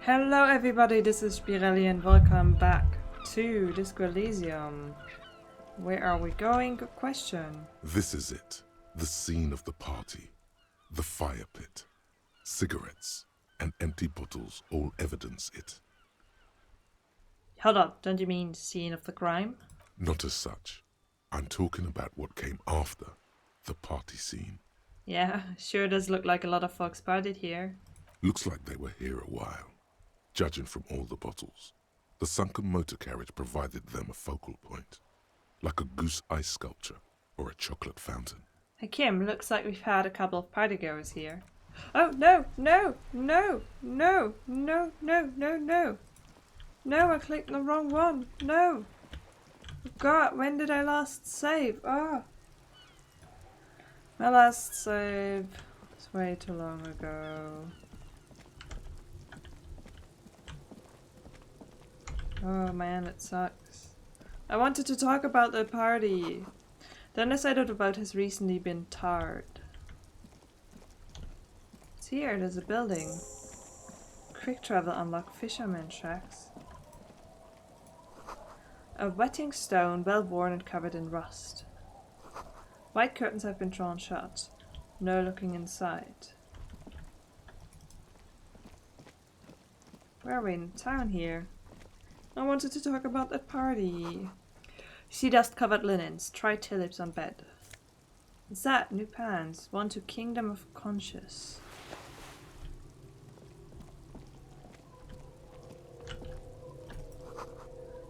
Hello everybody, this is Spirelli and welcome back to Disco Elysium. Where are we going? Good question. This is it. The scene of the party. The fire pit. Cigarettes and empty bottles all evidence it. Hold on, don't you mean scene of the crime? Not as such. I'm talking about what came after the party scene. Yeah, sure does look like a lot of folks partied here. Looks like they were here a while, judging from all the bottles. The sunken motor carriage provided them a focal point, like a goose ice sculpture or a chocolate fountain. Hey Kim, looks like we've had a couple of partygoers here. Oh no, no, no, no, no, no, no, no. No, I clicked the wrong one. No. God, when did I last save? Oh. My last save was way too long ago. Oh man, it sucks. I wanted to talk about the party. Then I decided about has recently been tarred. It's here, there's a building. Quick travel unlock fisherman tracks. A wetting stone, well worn and covered in rust. White curtains have been drawn shut. No looking inside. Where are we in town here? I wanted to talk about that party. Sea dust covered linens. Try tulips on bed. What's that? New pants. One to Kingdom of Conscious.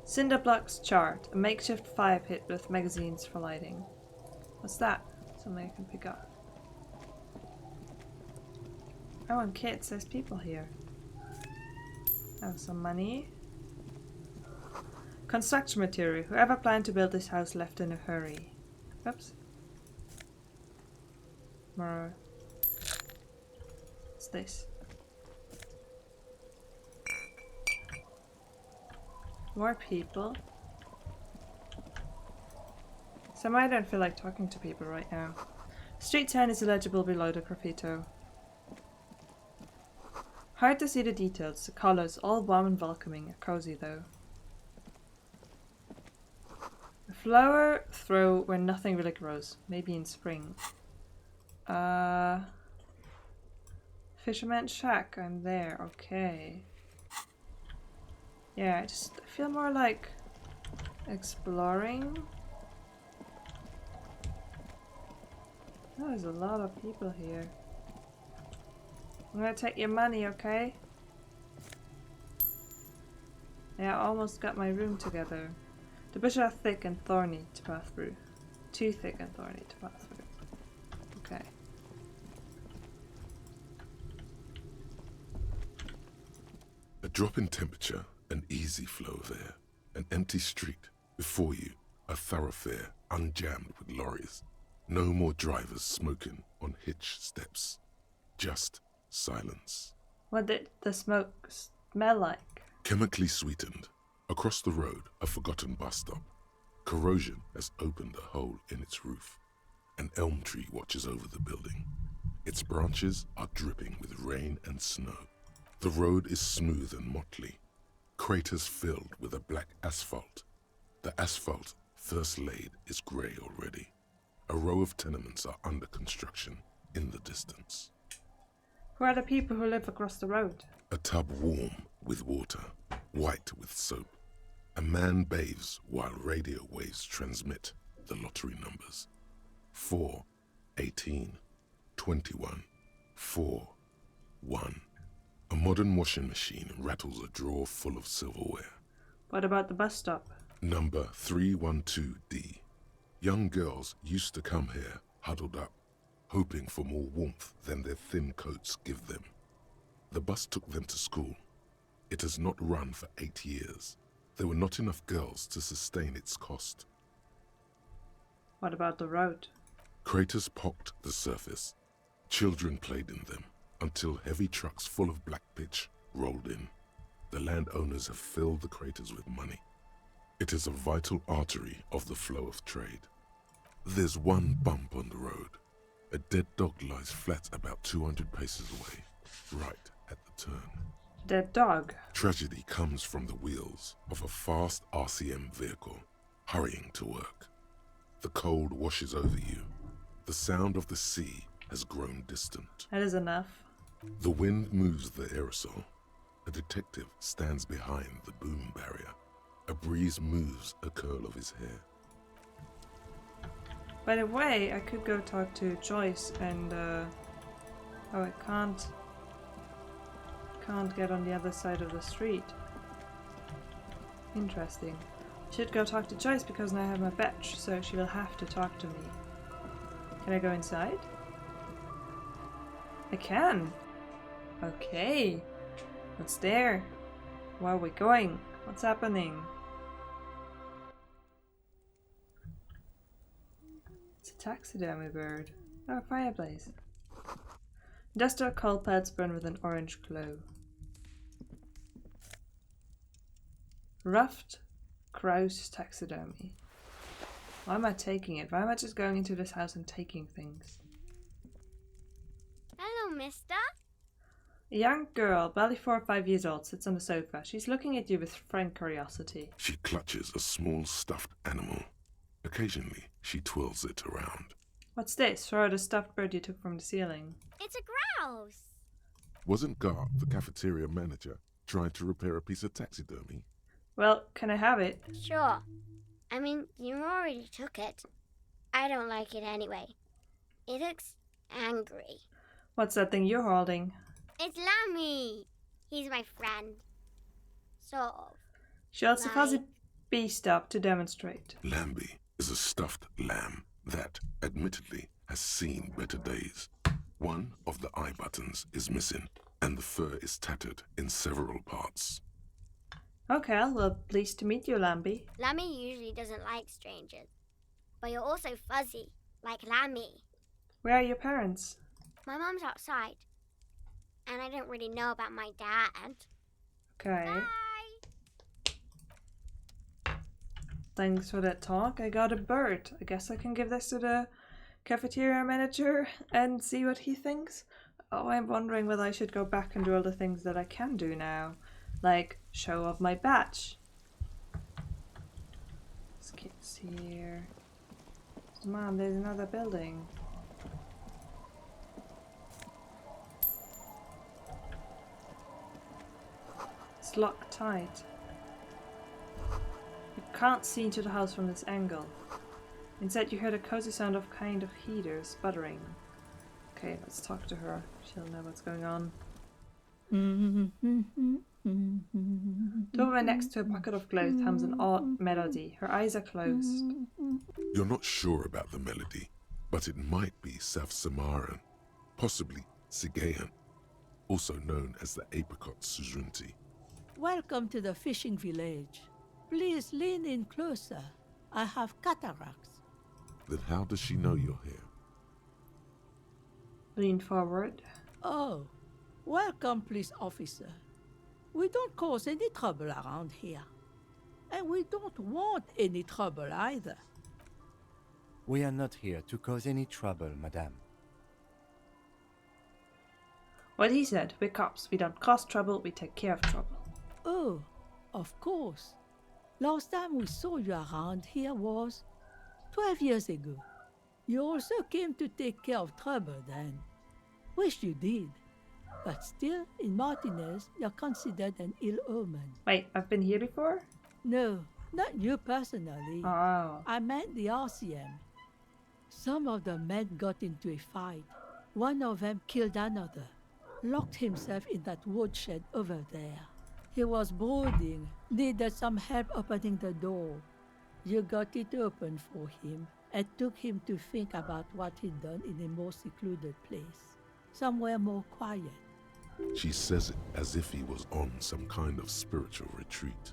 Cinder blocks chart. A makeshift fire pit with magazines for lighting. What's that? Something I can pick up. Oh, and kids. There's people here. Oh, some money. Construction material. Whoever planned to build this house left in a hurry. Oops. More. What's this? More people. Somehow I don't feel like talking to people right now. Street sign is illegible below the graffito. Hard to see the details. The colors, all warm and welcoming. Cozy though. A flower throw where nothing really grows. Maybe in spring. Fisherman's shack. I'm there. Okay. Yeah, I feel more like exploring. Oh, there's a lot of people here. I'm gonna take your money, okay? Yeah, I almost got my room together. The bushes are thick and thorny to pass through. Too thick and thorny to pass through. Okay. A drop in temperature, an easy flow of air, an empty street. Before you, a thoroughfare unjammed with lorries. No more drivers smoking on hitch steps. Just silence. What did the smoke smell like? Chemically sweetened. Across the road, a forgotten bus stop. Corrosion has opened a hole in its roof. An elm tree watches over the building. Its branches are dripping with rain and snow. The road is smooth and motley. Craters filled with a black asphalt. The asphalt, first laid, is grey already. A row of tenements are under construction in the distance. Who are the people who live across the road? A tub warm with water, white with soap. A man bathes while radio waves transmit the lottery numbers. 4, 18, 21, 4, 1. A modern washing machine rattles a drawer full of silverware. What about the bus stop? Number 312D. Young girls used to come here, huddled up, hoping for more warmth than their thin coats give them. The bus took them to school. It has not run for 8 years. There were not enough girls to sustain its cost. What about the road? Craters pocked the surface. Children played in them until heavy trucks full of black pitch rolled in. The landowners have filled the craters with money. It is a vital artery of the flow of trade. There's one bump on the road. A dead dog lies flat about 200 paces away, right at the turn. Dead dog. Tragedy comes from the wheels of a fast RCM vehicle, hurrying to work. The cold washes over you. The sound of the sea has grown distant. That is enough. The wind moves the aerosol. A detective stands behind the boom barrier. A breeze moves a curl of his hair. By the way, I could go talk to Joyce and oh, I can't get on the other side of the street. Interesting. Should go talk to Joyce because now I have my badge, so she will have to talk to me. Can I go inside? I can. Okay. What's there? Where are we going? What's happening? It's a taxidermy bird. Oh, a fireplace. Industrial coal pellets burn with an orange glow. Ruffed grouse taxidermy. Why am I taking it? Why am I just going into this house and taking things? Hello, mister. A young girl, barely 4 or 5 years old, sits on the sofa. She's looking at you with frank curiosity. She clutches a small stuffed animal. Occasionally, she twirls it around. What's this? Throw out a stuffed bird you took from the ceiling. It's a grouse. Wasn't Gar, the cafeteria manager, trying to repair a piece of taxidermy? Well, can I have it? Sure. I mean, you already took it. I don't like it anyway. It looks angry. What's that thing you're holding? It's Lammy. He's my friend. Sort of. She holds a fuzzy Like- beast up to demonstrate. Lambie is a stuffed lamb that, admittedly, has seen better days. One of the eye buttons is missing, and the fur is tattered in several parts. Okay, well, pleased to meet you, Lambie. Lammy usually doesn't like strangers. But you're also fuzzy, like Lammy. Where are your parents? My mum's outside. And I don't really know about my dad. Okay. Bye! Thanks for that talk. I got a bird. I guess I can give this to the cafeteria manager and see what he thinks. Oh, I'm wondering whether I should go back and do all the things that I can do now. Like, show off my badge. This kid's here. Mom, there's another building. It's locked tight. You can't see into the house from this angle. Instead, you hear the cozy sound of kind of heater sputtering. Okay, let's talk to her. She'll know what's going on. The woman next to a bucket of clothes hums an odd melody. Her eyes are closed. You're not sure about the melody, but it might be South Samaran, possibly Sigayan, also known as the apricot suzunti. Welcome to the fishing village. Please lean in closer. I have cataracts. Then how does she know you're here? Lean forward. Oh, welcome, police officer. We don't cause any trouble around here. And we don't want any trouble either. We are not here to cause any trouble, madame. What he said. We're cops. We don't cause trouble, we take care of trouble. Oh, of course. Last time we saw you around here was 12 years ago. You also came to take care of trouble then. Wish you did. But still, in Martinez, you're considered an ill omen. Wait, I've been here before? No, not you personally. Oh. I meant the RCM. Some of the men got into a fight. One of them killed another, locked himself in that woodshed over there. He was brooding, needed some help opening the door. You got it open for him and took him to think about what he'd done in a more secluded place, somewhere more quiet. She says it as if he was on some kind of spiritual retreat.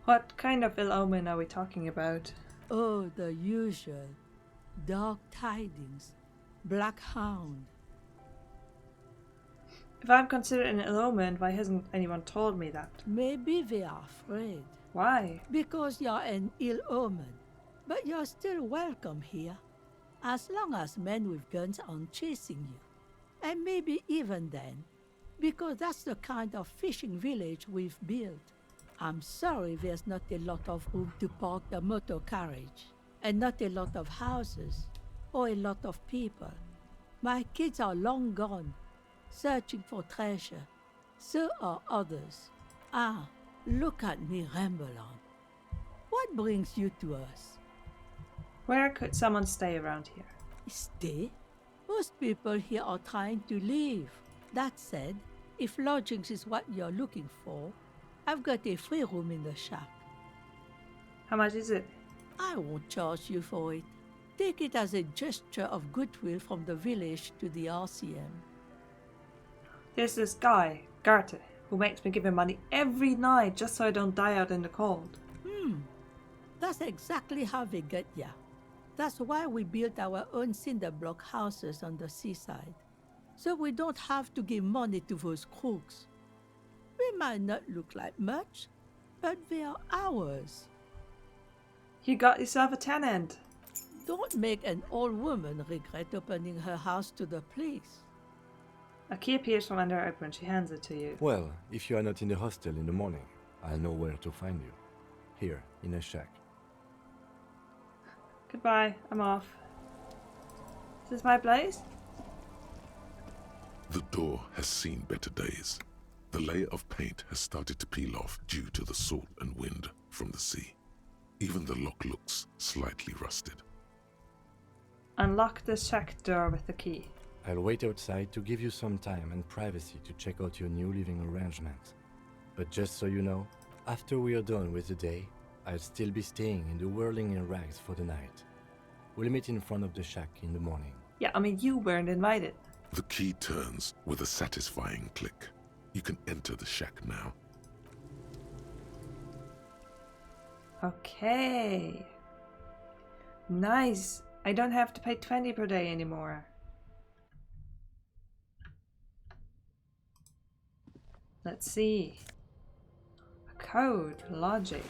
What kind of ill omen are we talking about? Oh, the usual. Dark tidings. Black hound. If I'm considered an ill omen, why hasn't anyone told me that? Maybe they are afraid. Why? Because you're an ill omen. But you're still welcome here. As long as men with guns aren't chasing you. And maybe even then, because that's the kind of fishing village we've built. I'm sorry there's not a lot of room to park the motor carriage, and not a lot of houses, or a lot of people. My kids are long gone, searching for treasure. So are others. Ah, look at me ramble on. What brings you to us? Where could someone stay around here? Stay? Most people here are trying to leave. That said, if lodgings is what you're looking for, I've got a free room in the shack. How much is it? I won't charge you for it. Take it as a gesture of goodwill from the village to the RCM. There's this guy, Garte, who makes me give him money every night just so I don't die out in the cold. That's exactly how they get ya. That's why we built our own cinder block houses on the seaside. So we don't have to give money to those crooks. They might not look like much, but they are ours. You got yourself a tenant. Don't make an old woman regret opening her house to the police. A key appears from under her apron. She hands it to you. Well, if you are not in the hostel in the morning, I'll know where to find you. Here, in a shack. Goodbye, I'm off. Is this my place? The door has seen better days. The layer of paint has started to peel off due to the salt and wind from the sea. Even the lock looks slightly rusted. Unlock the shack door with the key. I'll wait outside to give you some time and privacy to check out your new living arrangements. But just so you know, after we are done with the day, I'll still be staying in the whirling in rags for the night. We'll meet in front of the shack in the morning. Yeah, I mean, you weren't invited. The key turns with a satisfying click. You can enter the shack now. Okay. Nice. I don't have to pay 20 per day anymore. Let's see. A code, logic.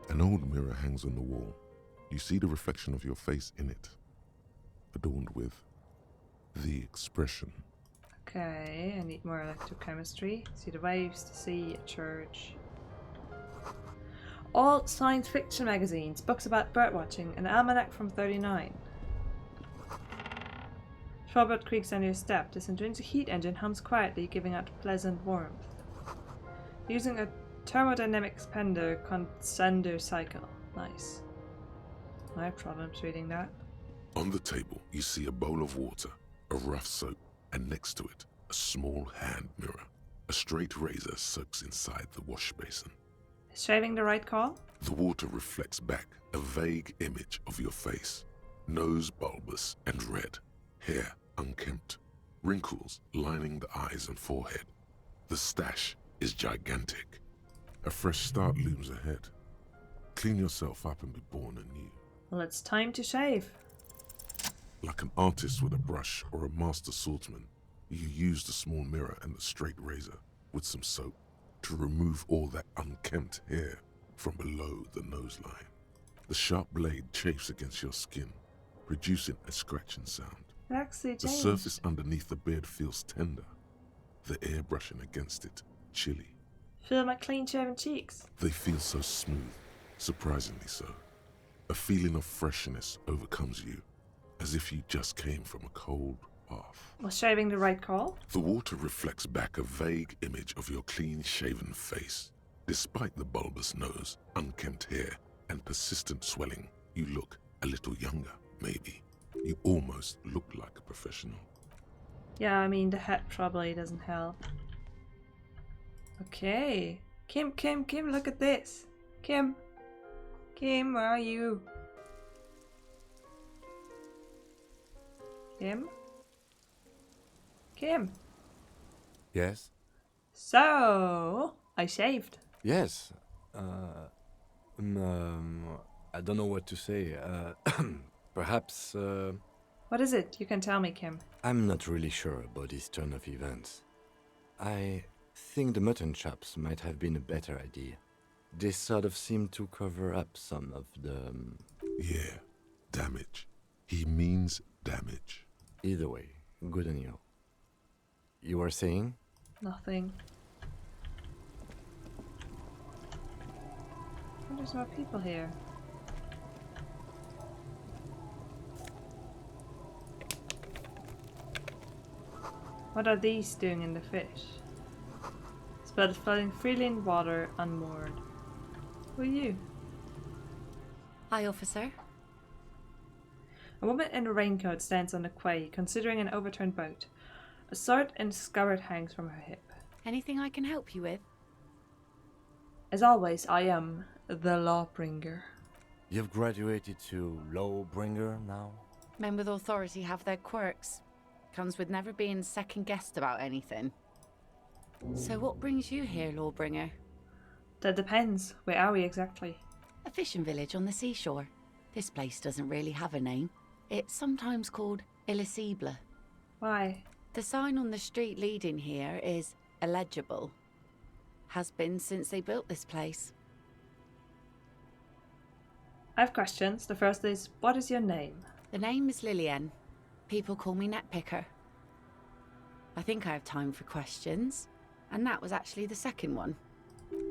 An old mirror hangs on the wall. You see the reflection of your face in it, adorned with the expression. Okay, I need more electrochemistry. See the waves, the sea, a church. Old science fiction magazines, books about birdwatching, an almanac from 39. Troubled creaks under your step. This intrinsic heat engine hums quietly, giving out pleasant warmth. Using a thermodynamic expander condensor cycle. Nice. I have problems reading that. On the table, you see a bowl of water, a rough soap, and next to it, a small hand mirror. A straight razor soaks inside the wash basin. Is shaving the right call? The water reflects back a vague image of your face. Nose bulbous and red, hair unkempt, wrinkles lining the eyes and forehead. The stash is gigantic. A fresh start looms ahead. Clean yourself up and be born anew. Well, it's time to shave. Like an artist with a brush or a master swordsman, you use the small mirror and the straight razor with some soap to remove all that unkempt hair from below the nose line. The sharp blade chafes against your skin, producing a scratching sound. It actually The changed. surface underneath the beard feels tender, the air brushing against it chilly. Feel my clean shaven cheeks. They feel so smooth, surprisingly so. A feeling of freshness overcomes you, as if you just came from a cold bath. Was shaving the right call? The water reflects back a vague image of your clean-shaven face. Despite the bulbous nose, unkempt hair, and persistent swelling, you look a little younger, maybe. You almost look like a professional. Yeah, I mean, the hat probably doesn't help. Okay. Kim, look at this. Kim, where are you? Kim? Yes? So, I shaved. Yes. I don't know what to say. Perhaps, What is it? You can tell me, Kim. I'm not really sure about this turn of events. I think the mutton chops might have been a better idea. They sort of seem to cover up some of the... Yeah, damage. He means damage. Either way, good on you. You were saying? Nothing. Oh, there's more people here. What are these doing in the fish? Blood floating freely in water, unmoored. Who are you? Hi, officer. A woman in a raincoat stands on the quay, considering an overturned boat. A sword and scabbard hangs from her hip. Anything I can help you with? As always, I am the lawbringer. You've graduated to Lawbringer now? Men with authority have their quirks. Comes with never being second-guessed about anything. So what brings you here, Lawbringer? That depends. Where are we exactly? A fishing village on the seashore. This place doesn't really have a name. It's sometimes called Elysium. Why? The sign on the street leading here is illegible. Has been since they built this place. I have questions. The first is, what is your name? The name is Lillian. People call me Netpicker. I think I have time for questions. And that was actually the second one.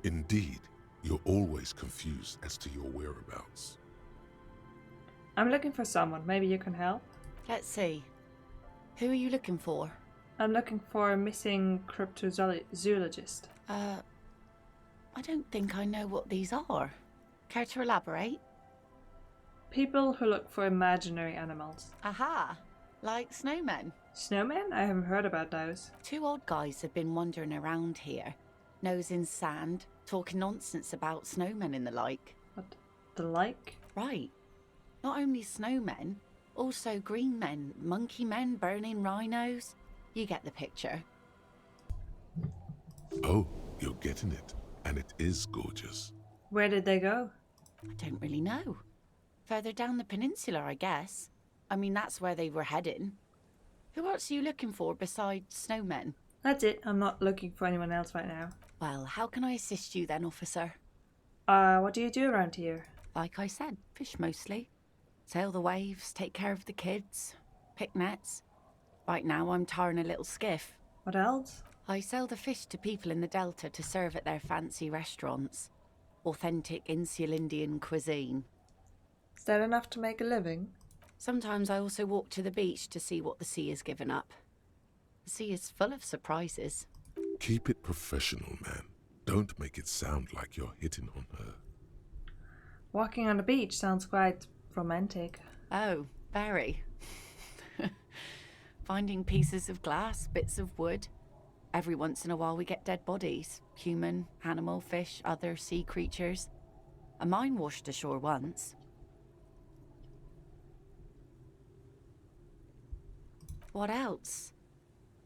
Indeed, you're always confused as to your whereabouts. I'm looking for someone. Maybe you can help? Let's see. Who are you looking for? I'm looking for a missing cryptozoologist. I don't think I know what these are. Care to elaborate? People who look for imaginary animals. Aha! Like snowmen. Snowmen? I haven't heard about those. Two old guys have been wandering around here, nose in sand, talking nonsense about snowmen and the like. What? The like? Right. Not only snowmen, also green men, monkey men burning rhinos. You get the picture. Oh, you're getting it. And it is gorgeous. Where did they go? I don't really know. Further down the peninsula, I guess. I mean, that's where they were heading. Who else are you looking for besides snowmen? That's it. I'm not looking for anyone else right now. Well, how can I assist you then, officer? What do you do around here? Like I said, fish mostly. Sail the waves, take care of the kids, pick nets. Right now I'm tarring a little skiff. What else? I sell the fish to people in the Delta to serve at their fancy restaurants. Authentic Insular Indian cuisine. Is that enough to make a living? Sometimes I also walk to the beach to see what the sea has given up. The sea is full of surprises. Keep it professional, man. Don't make it sound like you're hitting on her. Walking on the beach sounds quite romantic. Oh, very. Finding pieces of glass, bits of wood. Every once in a while we get dead bodies. Human, animal, fish, other sea creatures. A mine washed ashore once. What else?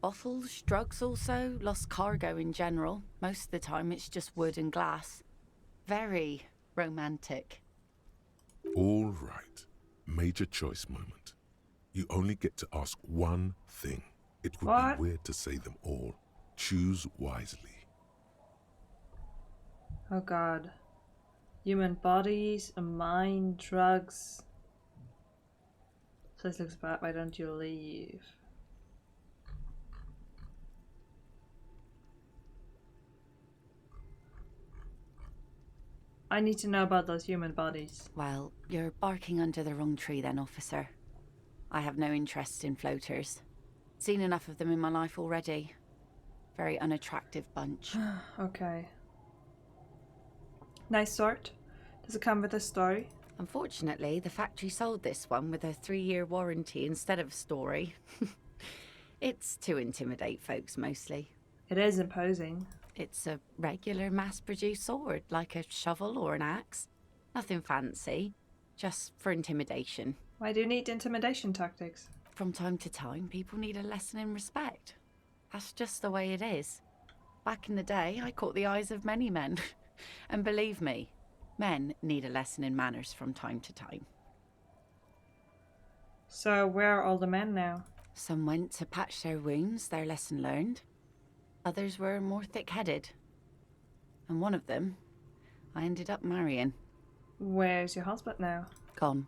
Bottles, drugs also, lost cargo in general. Most of the time it's just wood and glass. Very romantic. All right. Major choice moment. You only get to ask one thing. It would What? be weird to say them all. Choose wisely. Oh god. Human bodies, a mine, drugs. Place looks bad, why don't you leave? I need to know about those human bodies. Well, you're barking under the wrong tree then, officer. I have no interest in floaters. Seen enough of them in my life already. Very unattractive bunch. Okay. Nice sort. Does it come with a story? Unfortunately, the factory sold this one with a 3-year warranty instead of a story. It's to intimidate folks mostly. It is imposing. It's a regular mass-produced sword, like a shovel or an axe. Nothing fancy, just for intimidation. Why do you need intimidation tactics? From time to time, people need a lesson in respect. That's just the way it is. Back in the day, I caught the eyes of many men. And believe me, men need a lesson in manners from time to time. So where are all the men now? Some went to patch their wounds, their lesson learned. Others were more thick-headed. And one of them, I ended up marrying. Where's your husband now? Gone.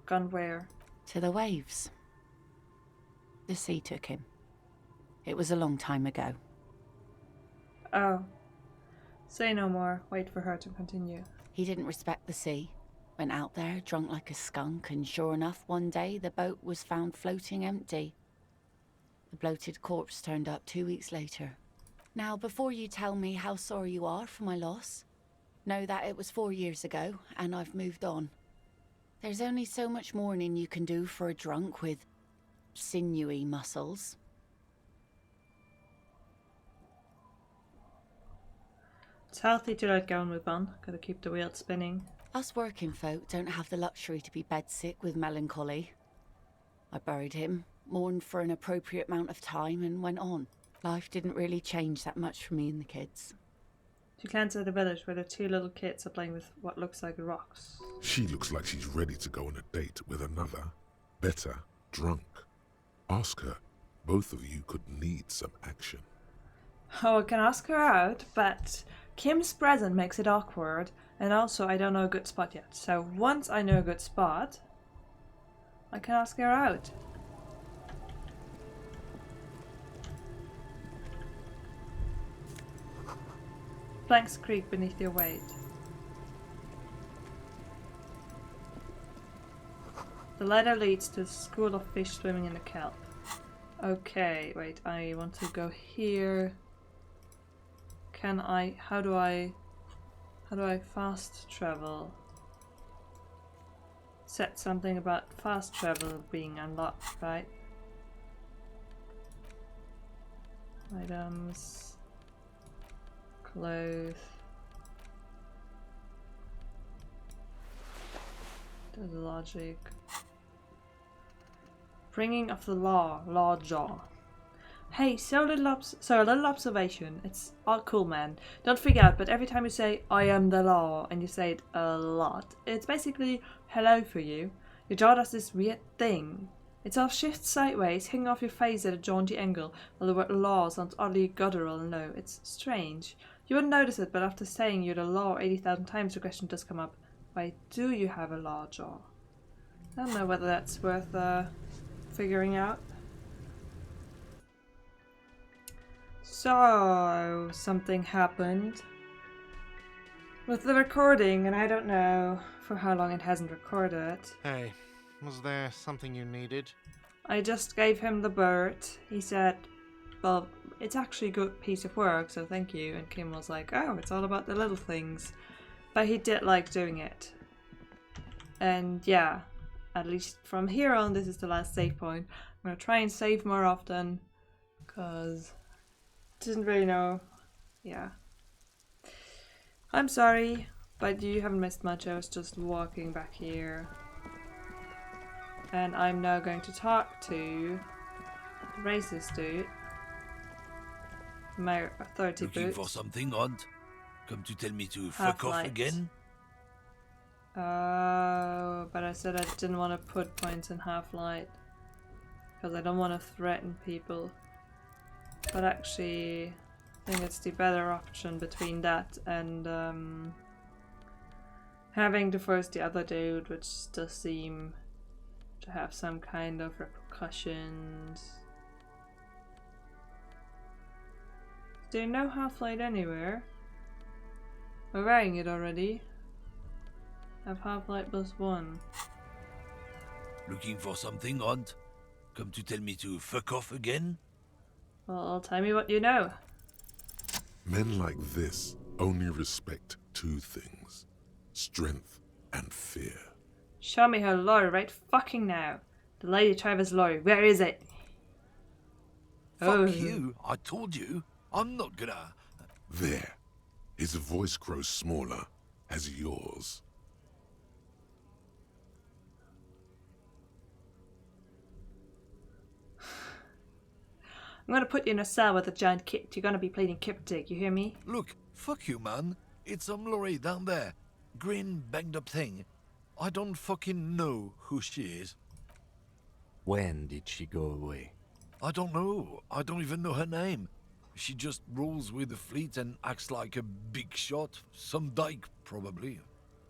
Gone where? To the waves. The sea took him. It was a long time ago. Oh. Say no more. Wait for her to continue. He didn't respect the sea. Went out there, drunk like a skunk, and sure enough, one day the boat was found floating empty. The bloated corpse turned up 2 weeks later. Now, before you tell me how sorry you are for my loss, know that it was 4 years ago, and I've moved on. There's only so much mourning you can do for a drunk with sinewy muscles. It's healthy to let go and move on. Gotta keep the wheel spinning. Us working folk don't have the luxury to be bedsick with melancholy. I buried him, mourned for an appropriate amount of time, and went on. Life didn't really change that much for me and the kids. She glanced at the village where the 2 little kids are playing with what looks like rocks. She looks like she's ready to go on a date with another, better, drunk. Ask her. Both of you could need some action. Oh, I can ask her out, but Kim's present makes it awkward, and also I don't know a good spot yet. So once I know a good spot, I can ask her out. Planks creak beneath your weight. The ladder leads to a school of fish swimming in the kelp. Okay, wait, I want to go here. Can I, how do I fast travel? Set something about fast travel being unlocked, right? Items. Clothes. There's logic. Bringing of the law jaw. Hey, so a little observation. It's all cool, man. Don't freak out, but every time you say, I am the law, and you say it a lot, it's basically hello for you. Your jaw does this weird thing. It all shifts sideways, hanging off your face at a jaunty angle, while the word law sounds oddly guttural and low. It's strange. You wouldn't notice it, but after saying you're the law 80,000 times, the question does come up. Why do you have a law jaw? I don't know whether that's worth figuring out. So, something happened with the recording, and I don't know for how long it hasn't recorded. Hey, was there something you needed? I just gave him the bird. He said, well, it's actually a good piece of work, so thank you. And Kim was like, oh, it's all about the little things. But he did like doing it. And yeah, at least from here on, this is the last save point. I'm gonna try and save more often, because didn't really know. Yeah. I'm sorry, but you haven't missed much. I was just walking back here. And I'm now going to talk to the racist dude. My authority Looking boots. for something, Aunt? Come to tell me to fuck off Half-light. again? Oh, but I said I didn't want to put points in Half-Light. Because I don't want to threaten people. But actually, I think it's the better option between that and having to force the other dude, which does seem to have some kind of repercussions. Is there no Half-Light anywhere? We're wearing it already. Have Half-Light +1. Looking for something, Aunt? Come to tell me to fuck off again? Well, tell me what you know. Men like this only respect 2 things: strength and fear. Show me her lorry right fucking now. The Lady Travis lorry, where is it? Fuck you, I told you. I'm not gonna... There. His voice grows smaller as yours. I'm gonna put you in a cell with a giant kit. You're gonna be pleading cryptic, you hear me? Look, fuck you, man. It's some lorry down there. Green, banged up thing. I don't fucking know who she is. When did she go away? I don't know. I don't even know her name. She just rolls with the fleet and acts like a big shot. Some dyke, probably.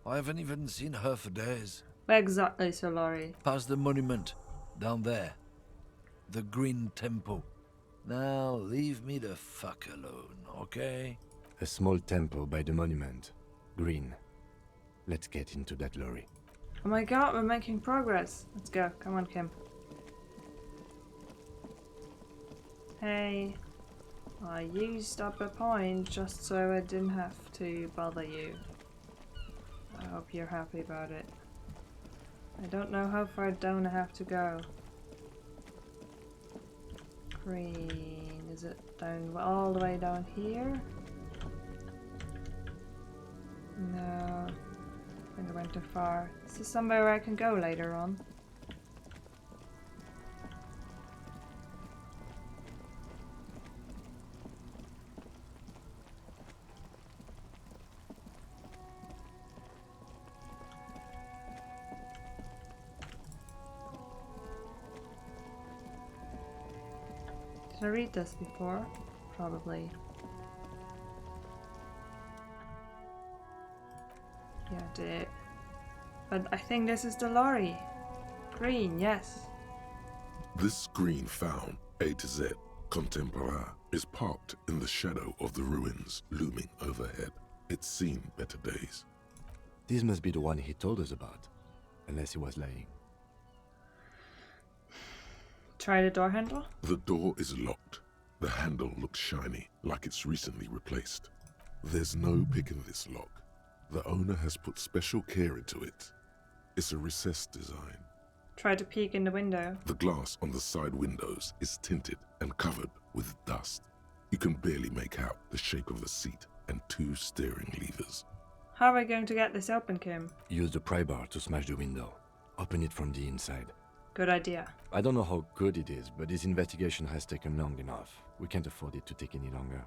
I haven't even seen her for days. Where exactly, Sir Lorry? Past the monument. Down there. The Green Temple. Now leave me the fuck alone, okay? A small temple by the monument. Green. Let's get into that lorry. Oh my god, we're making progress. Let's go. Come on, Kim. Hey. I used up a point just so I didn't have to bother you. I hope you're happy about it. I don't know how far down I have to go. Green. Is it down all the way down here? No. I think I went too far. Is this somewhere where I can go later on? Did I read this before? Probably. Yeah, I did. But I think this is the lorry. Green, yes. This green found, A to Z, contemporary, is parked in the shadow of the ruins looming overhead. It's seen better days. This must be the one he told us about. Unless he was lying. Try the door handle? The door is locked. The handle looks shiny, like it's recently replaced. There's no pick in this lock. The owner has put special care into it. It's a recessed design. Try to peek in the window. The glass on the side windows is tinted and covered with dust. You can barely make out the shape of a seat and 2 steering levers. How are we going to get this open, Kim? Use the pry bar to smash the window. Open it from the inside. Good idea. I don't know how good it is, but this investigation has taken long enough. We can't afford it to take any longer.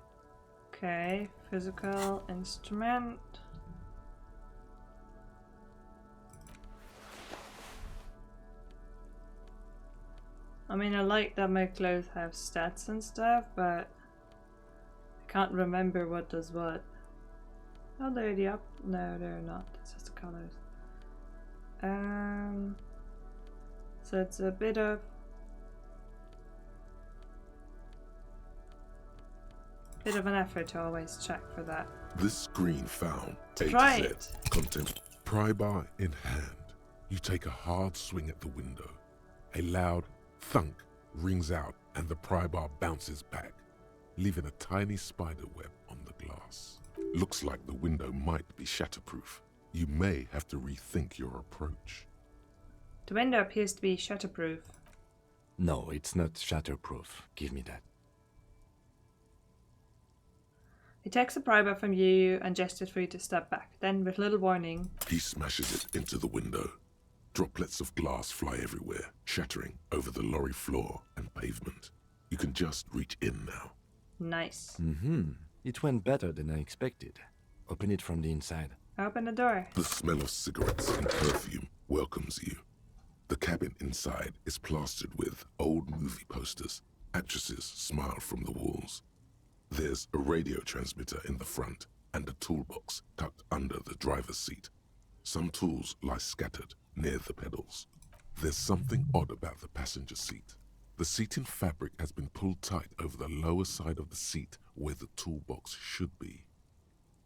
Okay, physical instrument. I mean, I like that my clothes have stats and stuff, but I can't remember what does what. Oh, they're the up. No, they're not. It's just the colors. So it's a bit of an effort to always check for that. This green found, A Try to Z, it. content, pry bar in hand. You take a hard swing at the window. A loud thunk rings out and the pry bar bounces back, leaving a tiny spider web on the glass. Looks like the window might be shatterproof. You may have to rethink your approach. The window appears to be shutterproof. No, it's not shatterproof. Give me that. He takes the pry bar from you and gestures for you to step back. Then, with little warning, He smashes it into the window. Droplets of glass fly everywhere, shattering over the lorry floor and pavement. You can just reach in now. nice. It went better than I expected. Open it from the inside. Open the door. The smell of cigarettes and perfume welcomes you. The cabin inside is plastered with old movie posters. Actresses smile from the walls. There's a radio transmitter in the front and a toolbox tucked under the driver's seat. Some tools lie scattered near the pedals. There's something odd about the passenger seat. The seating fabric has been pulled tight over the lower side of the seat where the toolbox should be.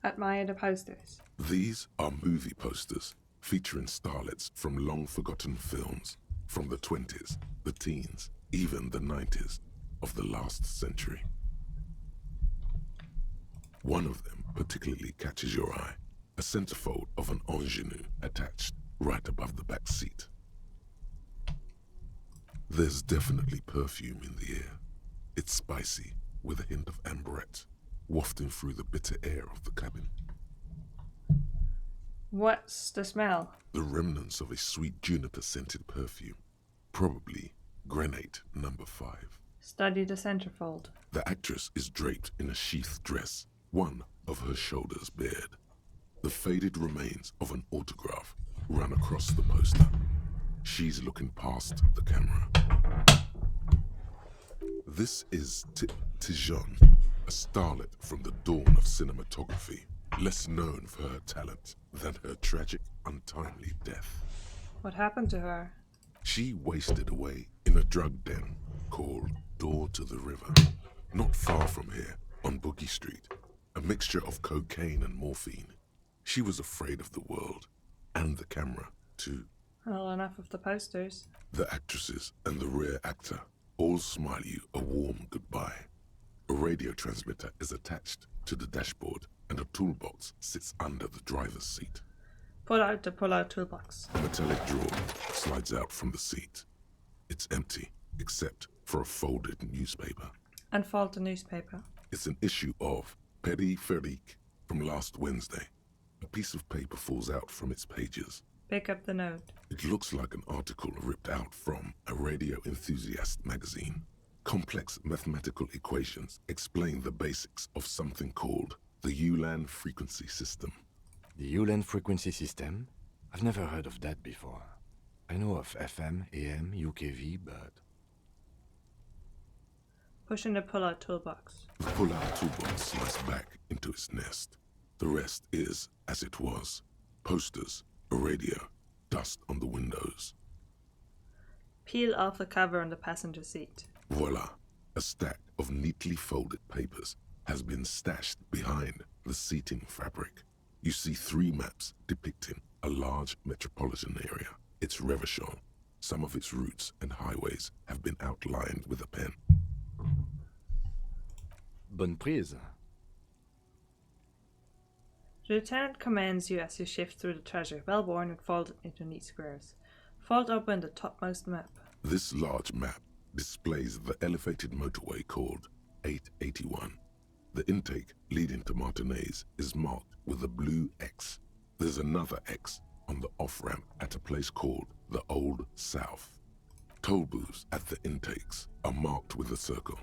Admire the posters. These are movie posters featuring starlets from long-forgotten films from the 20s, the teens, even the 90s of the last century. One of them particularly catches your eye, a centerfold of an ingenue attached right above the back seat. There's definitely perfume in the air. It's spicy, with a hint of amberette, wafting through the bitter air of the cabin. What's the smell? The remnants of a sweet juniper-scented perfume, probably granate number 5. Study the centerfold. The actress is draped in a sheathed dress, one of her shoulders bared. The faded remains of an autograph run across the poster. She's looking past the camera. This is Tijon, a starlet from the dawn of cinematography, less known for her talent than her tragic, untimely death. What happened to her? She wasted away in a drug den, called Door to the River. Not far from here, on Boogie Street, a mixture of cocaine and morphine. She was afraid of the world, and the camera, too. Well, enough of the posters. The actresses and the rear actor all smile you a warm goodbye. A radio transmitter is attached to the dashboard, and a toolbox sits under the driver's seat. Pull out the pull-out toolbox. A metallic drawer slides out from the seat. It's empty, except for a folded newspaper. Unfold the newspaper. It's an issue of Peripherique from last Wednesday. A piece of paper falls out from its pages. Pick up the note. It looks like an article ripped out from a radio enthusiast magazine. Complex mathematical equations explain the basics of something called the ULAN frequency system. The ULAN frequency system? I've never heard of that before. I know of FM, AM, UKV, but... Push in the pull-out toolbox. The pull-out toolbox slides back into its nest. The rest is as it was. Posters, a radio, dust on the windows. Peel off the cover on the passenger seat. Voila! A stack of neatly folded papers has been stashed behind the seating fabric. You see 3 maps depicting a large metropolitan area. It's Revachol. Some of its routes and highways have been outlined with a pen. Bonne prise. The lieutenant commands you as you shift through the treasure, well worn and folded into neat squares. Fold open the topmost map. This large map displays the elevated motorway called 881. The intake leading to Martinez is marked with a blue X. There's another X on the off-ramp at a place called the Old South. Toll booths at the intakes are marked with a circle.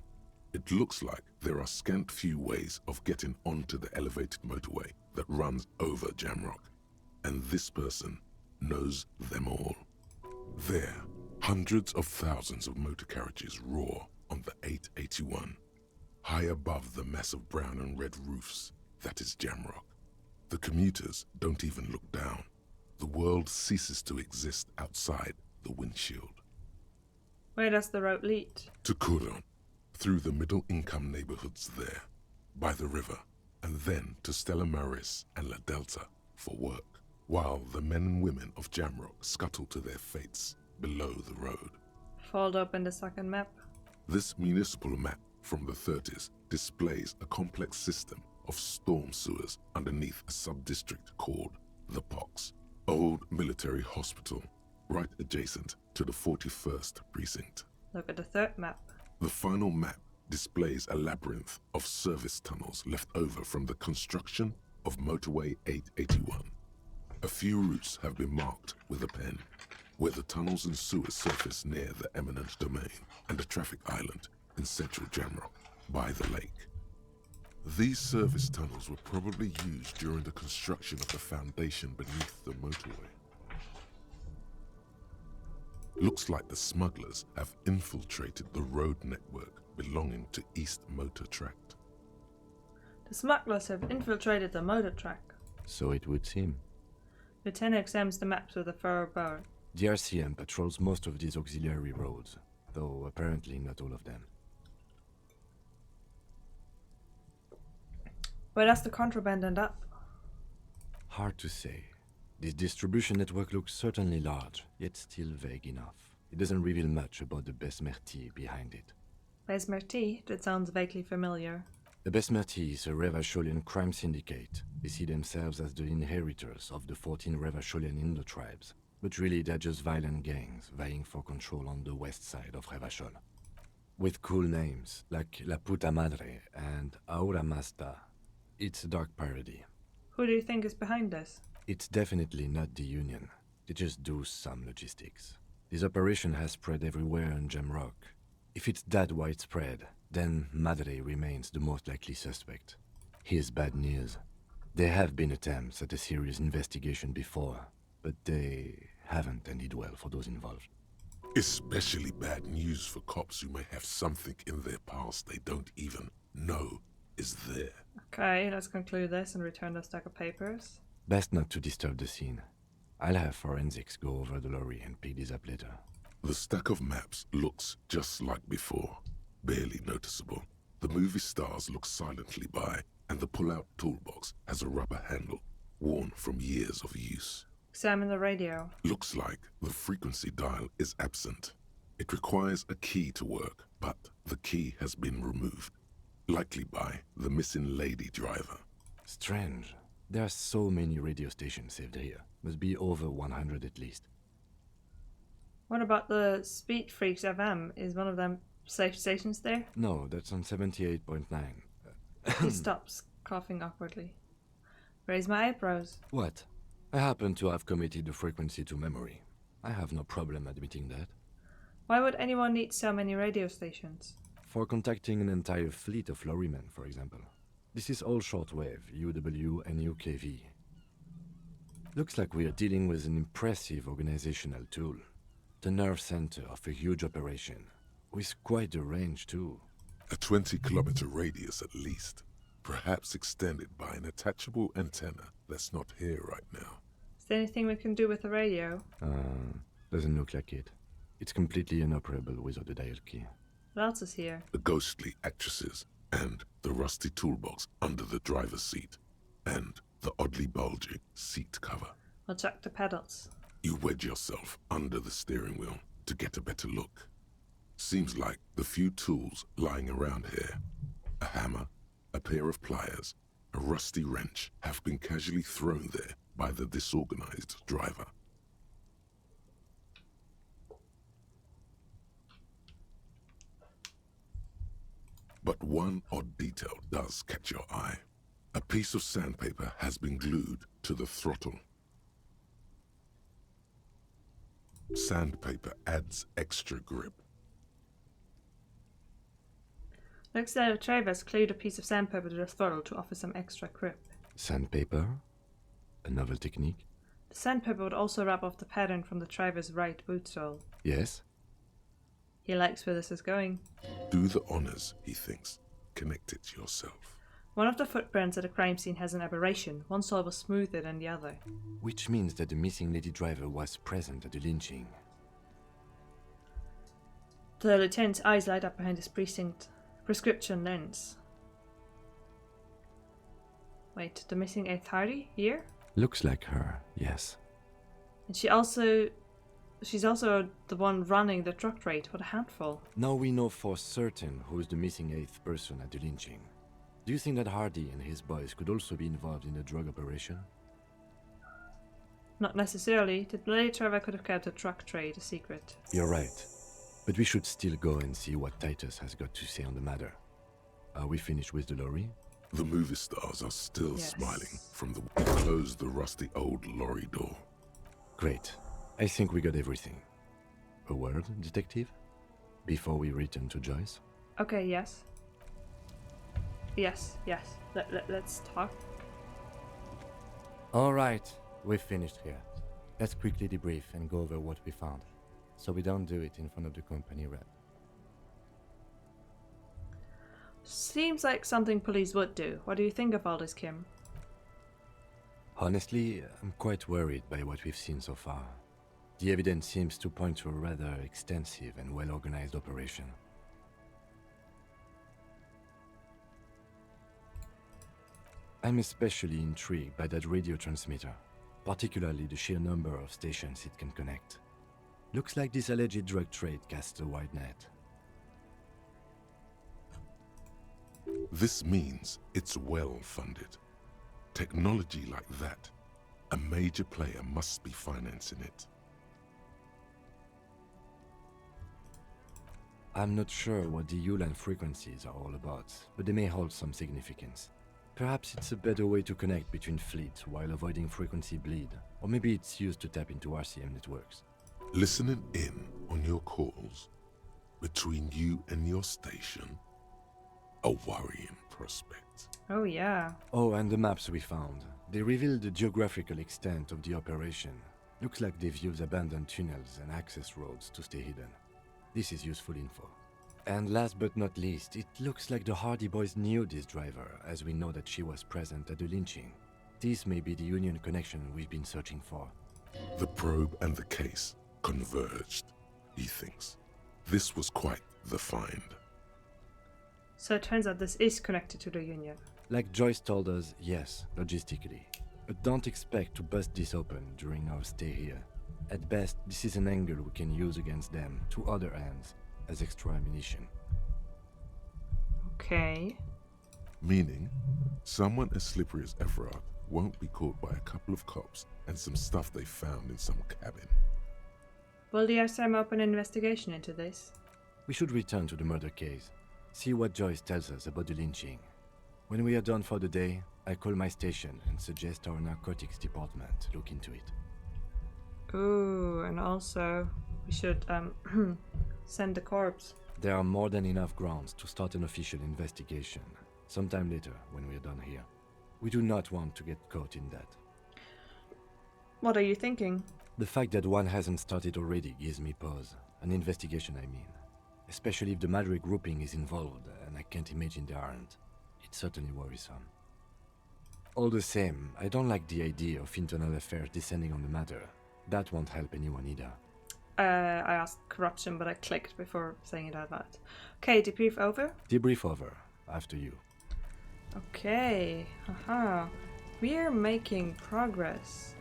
It looks like there are scant few ways of getting onto the elevated motorway that runs over Jamrock, and this person knows them all. There, hundreds of thousands of motor carriages roar on the 881. High above the massive brown and red roofs, that is Jamrock. The commuters don't even look down. The world ceases to exist outside the windshield. Where does the road lead? To Couronne, through the middle-income neighborhoods there, by the river, and then to Stella Maris and La Delta for work, while the men and women of Jamrock scuttle to their fates below the road. Fold open the second map. This municipal map from the 30s displays a complex system of storm sewers underneath a sub-district called the Pox, old military hospital, right adjacent to the 41st precinct. Look at the third map. The final map displays a labyrinth of service tunnels left over from the construction of Motorway 881. A few routes have been marked with a pen, where the tunnels and sewers surface near the eminent domain and a traffic island in central Jamrock, by the lake. These service tunnels were probably used during the construction of the foundation beneath the motorway. Looks like the smugglers have infiltrated the road network belonging to East Motor Tract. The smugglers have infiltrated the motor track. So it would seem. Lieutenant examines the maps with a furrow bow. The RCM patrols most of these auxiliary roads, though apparently not all of them. Where does the contraband end up? Hard to say. This distribution network looks certainly large, yet still vague enough. It doesn't reveal much about the Besmerti behind it. Besmerti? That sounds vaguely familiar. The Besmerti is a Revacholian crime syndicate. They see themselves as the inheritors of the 14 Revacholian Indo-tribes, but really they're just violent gangs vying for control on the west side of Revachol. With cool names like La Puta Madre and Aura Masta. It's a dark parody. Who do you think is behind this? It's definitely not the Union. They just do some logistics. This operation has spread everywhere in Jamrock. If it's that widespread, then Madre remains the most likely suspect. Here's bad news. There have been attempts at a serious investigation before, but they haven't ended well for those involved. Especially bad news for cops who may have something in their past they don't even know is there. Okay, let's conclude this and return the stack of papers. Best not to disturb the scene. I'll have forensics go over the lorry and pick these up later. The stack of maps looks just like before, barely noticeable. The movie stars look silently by, and the pull-out toolbox has a rubber handle, worn from years of use. Examine the radio. Looks like the frequency dial is absent. It requires a key to work, but the key has been removed, likely by the missing lady driver. Strange. There are so many radio stations saved here. Must be over 100 at least. What about the Speed Freaks FM? Is one of them safe stations there? No, that's on 78.9. He stops, coughing awkwardly. Raise my eyebrows. What? I happen to have committed the frequency to memory. I have no problem admitting that. Why would anyone need so many radio stations? For contacting an entire fleet of lorrymen, for example. This is all shortwave, UW and UKV. Looks like we are dealing with an impressive organizational tool. The nerve center of a huge operation, with quite a range too. A 20-kilometer radius at least, perhaps extended by an attachable antenna that's not here right now. Is there anything we can do with the radio? Doesn't look like it. It's completely inoperable without the dial key. What else is here? The ghostly actresses, and the rusty toolbox under the driver's seat, and the oddly bulging seat cover. I'll check the pedals. You wedge yourself under the steering wheel to get a better look. Seems like the few tools lying around here, a hammer, a pair of pliers, a rusty wrench, have been casually thrown there by the disorganized driver. But one odd detail does catch your eye. A piece of sandpaper has been glued to the throttle. Sandpaper adds extra grip. Looks like Travis glued a piece of sandpaper to the throttle to offer some extra grip. Sandpaper? A novel technique? The sandpaper would also rub off the pattern from the driver's right boot sole. Yes? He likes where this is going. Do the honors, he thinks. Connect it yourself. One of the footprints at the crime scene has an aberration. One sole was smoother than the other. Which means that the missing lady driver was present at the lynching. The lieutenant's eyes light up behind his prescription lens. Wait, the missing 8th Hardy? Here? Looks like her, yes. And she's also the one running the drug trade. What a handful. Now we know for certain who is the missing 8th person at the lynching. Do you think that Hardy and his boys could also be involved in the drug operation? Not necessarily. The lady driver could have kept the drug trade a secret. You're right. But we should still go and see what Titus has got to say on the matter. Are we finished with the lorry? The movie stars are still Yes. smiling from the... Close the rusty old lorry door. Great. I think we got everything. A word, detective? Before we return to Joyce? Okay, yes. Yes. Let's talk. Alright, we've finished here. Let's quickly debrief and go over what we found, so we don't do it in front of the company rep. Seems like something police would do. What do you think of all this, Kim? Honestly, I'm quite worried by what we've seen so far. The evidence seems to point to a rather extensive and well-organized operation. I'm especially intrigued by that radio transmitter, particularly the sheer number of stations it can connect. Looks like this alleged drug trade casts a wide net. This means it's well funded. Technology like that, a major player must be financing it. I'm not sure what the Ulan frequencies are all about, but they may hold some significance. Perhaps it's a better way to connect between fleets while avoiding frequency bleed, or maybe it's used to tap into RCM networks. Listening in on your calls between you and your station, a worrying prospect. Oh yeah. Oh, and the maps we found. They reveal the geographical extent of the operation. Looks like they've used abandoned tunnels and access roads to stay hidden. This is useful info. And last but not least, it looks like the Hardy boys knew this driver, as we know that she was present at the lynching. This may be the Union connection we've been searching for. The probe and the case converged. he thinks. This was quite the find. So it turns out this is connected to the Union. Like Joyce told us, yes, logistically. But don't expect to bust this open during our stay here. At best, this is an angle we can use against them to other ends as extra ammunition. Okay. Meaning, someone as slippery as Everard won't be caught by a couple of cops and some stuff they found in some cabin. Will the SM open an investigation into this? We should return to the murder case, see what Joyce tells us about the lynching. When we are done for the day, I call my station and suggest our narcotics department look into it. Ooh, and also we should send the corpse. There are more than enough grounds to start an official investigation, sometime later when we are done here. We do not want to get caught in that. What are you thinking? The fact that one hasn't started already gives me pause. An investigation, I mean. Especially if the Madrid grouping is involved, and I can't imagine they aren't. It's certainly worrisome. All the same, I don't like the idea of internal affairs descending on the matter. That won't help anyone either. I asked corruption, but I clicked before saying it out loud. Okay, debrief over? Debrief over. After you. Okay, haha. We're making progress.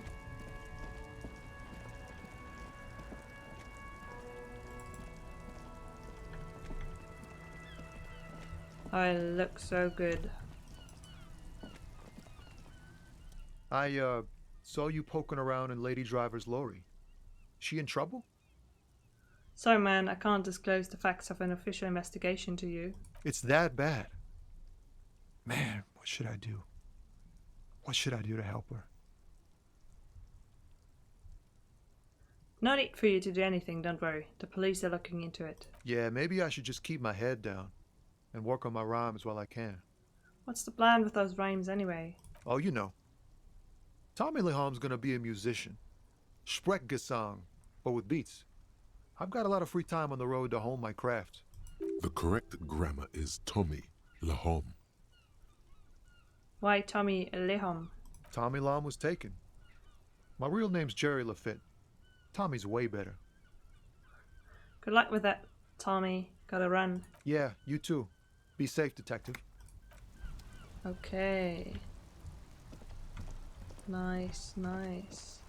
I look so good. I saw you poking around in Lady Driver's lorry. She in trouble? Sorry man, I can't disclose the facts of an official investigation to you. It's that bad. Man, what should I do? What should I do to help her? No need for you to do anything, don't worry. The police are looking into it. Yeah, maybe I should just keep my head down and work on my rhymes while I can. What's the plan with those rhymes anyway? Oh, you know. Tommy Leham's gonna be a musician. Sprechgesang, but with beats. I've got a lot of free time on the road to hone my craft. The correct grammar is Tommy Lahom. Why Tommy Lehom? Tommy Lam was taken. My real name's Jerry Lafitte. Tommy's way better. Good luck with that, Tommy. Gotta run. Yeah, you too. Be safe, detective. Okay. Nice, nice.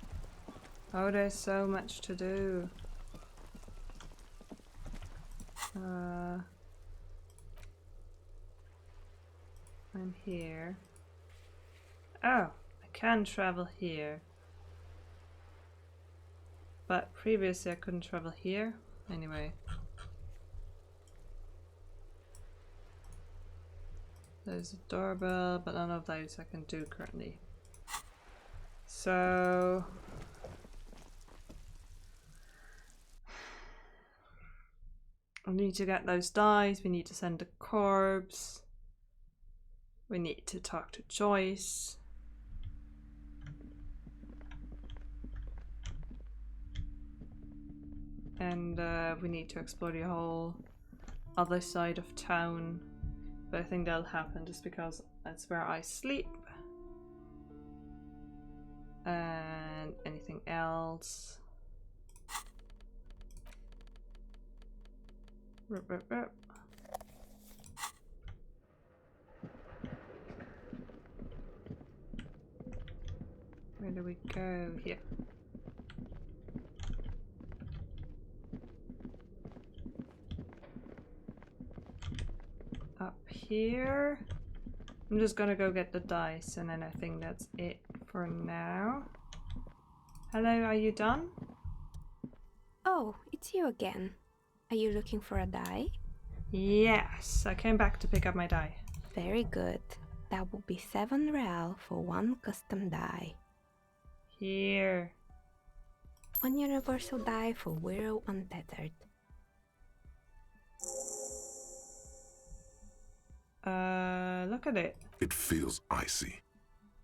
Oh, there's so much to do. I'm here. Oh, I can travel here. But previously I couldn't travel here. Anyway. There's a doorbell, but none of those I can do currently. So... I need to get those dice, we need to send the corpse. We need to talk to Joyce. And we need to explore the whole other side of town. But I think that'll happen just because that's where I sleep. And anything else? Rup, rup, rup. Where do we go? Here. Up here. I'm just gonna go get the dice and then I think that's it for now. Hello, are you done? Oh, it's you again. Are you looking for a die? Yes, I came back to pick up my die. Very good. That will be 7 real for 1 custom die. Here. 1 universal die for Wirral Untethered. Look at it. It feels icy.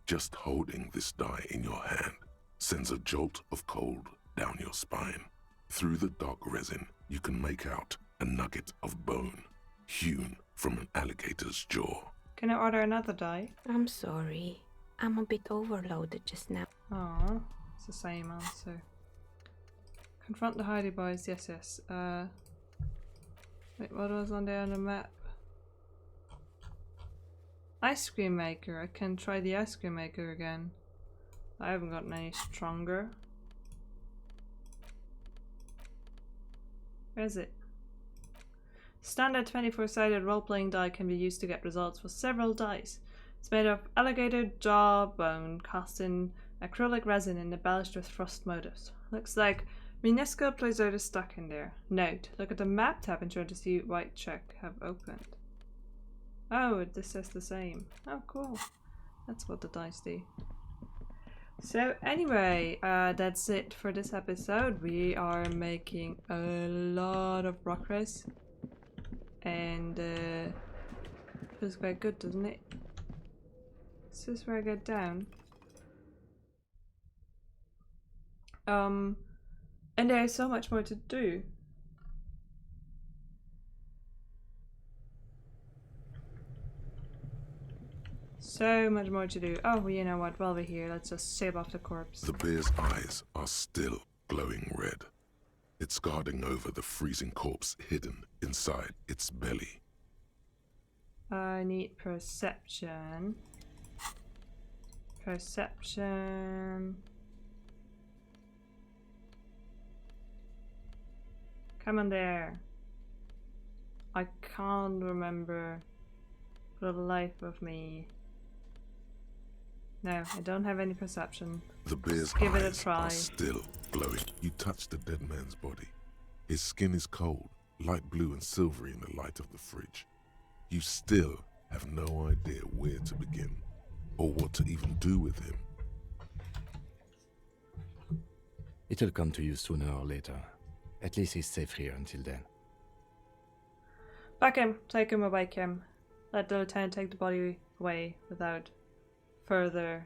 Just holding this die in your hand sends a jolt of cold down your spine. Through the dark resin, you can make out a nugget of bone hewn from an alligator's jaw. Can I order another die? I'm sorry. I'm a bit overloaded just now. Oh, it's the same answer. Confront the Hardy Boys. Yes, yes. Wait, what was on there on the map? Ice cream maker. I can try the ice cream maker again. I haven't gotten any stronger. Where is it? Standard 24-sided role-playing die can be used to get results for several dice. It's made of alligator jawbone cast in acrylic resin and embellished with frost motifs. Looks like minuscule placer is stuck in there. Note, look at the map tab and try to see white check have opened. Oh, this says the same. Oh, cool. That's what the dice do. So anyway, that's it for this episode. We are making a lot of progress. And feels quite good, doesn't it? This is where I get down. And there is so much more to do. So much more to do. Oh, you know what? While we're here, let's just save off the corpse. The bear's eyes are still glowing red. It's guarding over the freezing corpse hidden inside its belly. I need perception. Perception. Come on there. I can't remember for the life of me. No, I don't have any perception. The bear's Give it a eyes try. are still glowing. You touch the dead man's body. His skin is cold, light blue and silvery in the light of the fridge. You still have no idea where to begin, or what to even do with him. It'll come to you sooner or later. At least he's safe here until then. Back him. Take him away, Kim. Let the lieutenant take the body away without further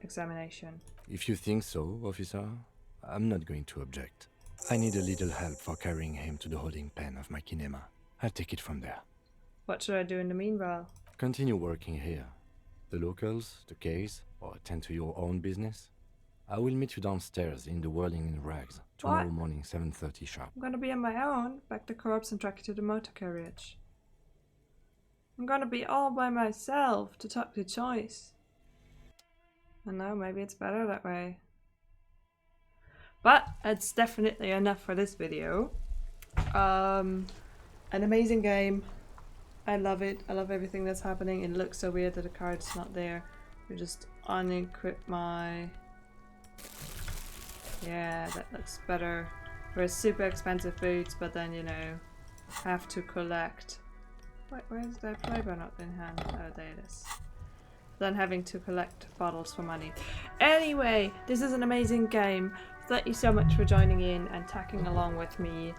examination. If you think so, officer, I'm not going to object. I need a little help for carrying him to the holding pen of my kinema. I'll take it from there. What should I do in the meanwhile? Continue working here. The locals, the case, or attend to your own business. I will meet you downstairs in the Whirling in Rags tomorrow What? morning, 7:30 sharp. I'm gonna be on my own. Back the corpse and track it to the motor carriage. I'm gonna be all by myself to talk to Choice. I know, maybe it's better that way. But it's definitely enough for this video. An amazing game. I love it. I love everything that's happening. It looks so weird that the card's not there. You just unequip my... Yeah, that looks better. We're super expensive boots, but then, you know, have to collect. Wait, where's the playboy not in hand? Oh, there it is. Then having to collect bottles for money. Anyway, this is an amazing game. Thank you so much for joining in and tacking along with me.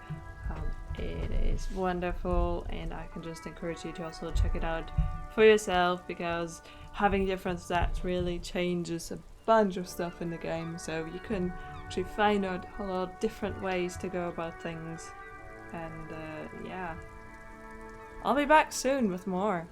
It is wonderful, and I can just encourage you to also check it out for yourself, because having different stats really changes a bunch of stuff in the game, so you can actually find out a lot of different ways to go about things. And yeah, I'll be back soon with more.